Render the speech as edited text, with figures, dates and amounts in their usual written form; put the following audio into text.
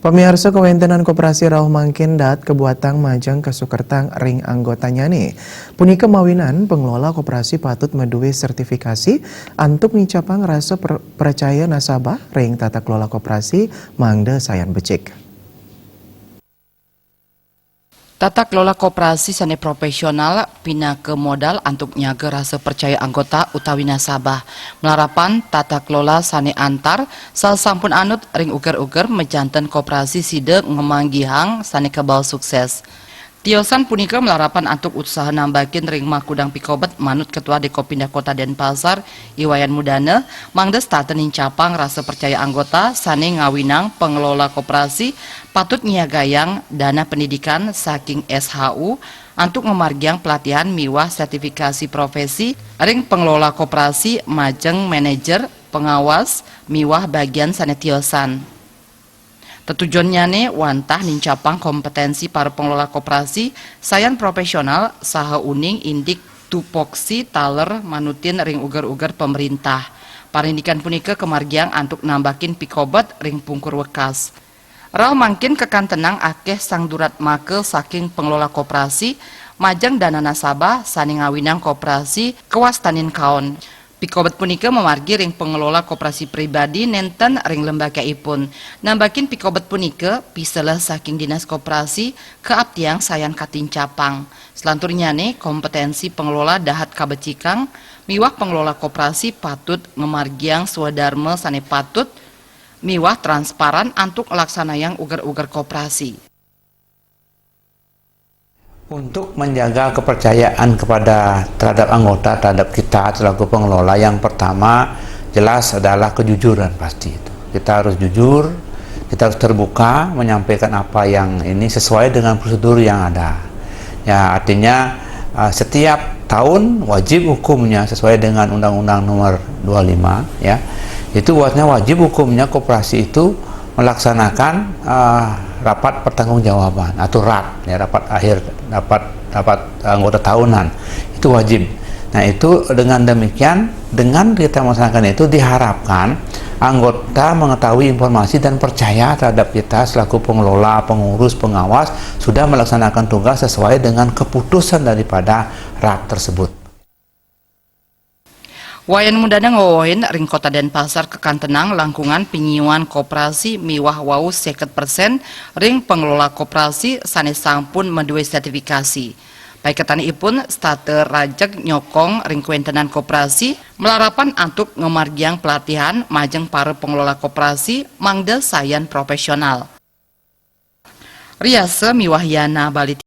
Pemirsa Kewentenan Koperasi Rauh Mangkin Dat Kebuatang Majang Kasukertang ring anggotanya nih. Punika mawinan pengelola koperasi patut meduwe sertifikasi antuk nicapang rasa percaya nasabah ring tata kelola koperasi mangde sayan becik. Tata kelola koperasi sane profesional pina ke modal antuk nyaga rasa percaya anggota utawi nasabah. Melarapan tata kelola sane antar sal sampun anut ring uger-uger mejanten koperasi side ngemanggihang sane kebal sukses. Tiosan punika melarapan antuk usaha nambakin ring makudang pikobet manut ketua Dekopindah Kota Denpasar Iwayan Mudana mangdes tatenin capang rasa percaya anggota sane ngawinang pengelola koperasi patut nyagayang dana pendidikan saking SHU antuk ngemargiang pelatihan miwah sertifikasi profesi ring pengelola koperasi majeng manajer pengawas miwah bagian sane tiosan. Tetujuannya nih wantah nincapang kompetensi para pengelola koperasi sayan profesional saha uning indik tupoksi taler manutin ring uger-uger pemerintah. Parindikan punika kemargiang antuk nambakin pikobet ring pungkur wekas. Rauh mangkin kekan tenang akeh sang durat make saking pengelola koperasi majang dana nasabah saning ngawinang koperasi kewastanin kaon. Pikobet punika memargi ring pengelola koperasi pribadi nenten ring lembaga ipun. Nambakin pikobet punika piselah saking dinas koperasi keaptiang sayan katincapang. Selanturnya nih kompetensi pengelola dahat kabecikang miwah pengelola koperasi patut memargiang swadharma sane patut miwah transparan antuk laksanayang uger-uger koperasi. Untuk menjaga kepercayaan terhadap anggota, terhadap kita selaku pengelola, yang pertama jelas adalah kejujuran pasti itu. Kita harus jujur, kita harus terbuka menyampaikan apa yang ini sesuai dengan prosedur yang ada. Ya, artinya setiap tahun wajib hukumnya sesuai dengan Undang-Undang Nomor 25 ya. Itu buatnya wajib hukumnya koperasi itu melaksanakan rapat pertanggungjawaban atau RAP ya, rapat anggota tahunan itu wajib. Nah itu dengan demikian dengan kita melaksanakan itu diharapkan anggota mengetahui informasi dan percaya terhadap kita selaku pengelola, pengurus, pengawas sudah melaksanakan tugas sesuai dengan keputusan daripada RAP tersebut. Wayan Mudana ngowohin ring Kota Denpasar kekan tenang langkungan penyiuan koperasi miwah wau 50% ring pengelola koperasi sane sampun meduwe sertifikasi. Baik ketani ipun starter rajak nyokong ring kewentenan koperasi melarapan antuk ngemargiang pelatihan majeng para pengelola koperasi mangde sayan profesional. Riase miwah yana bali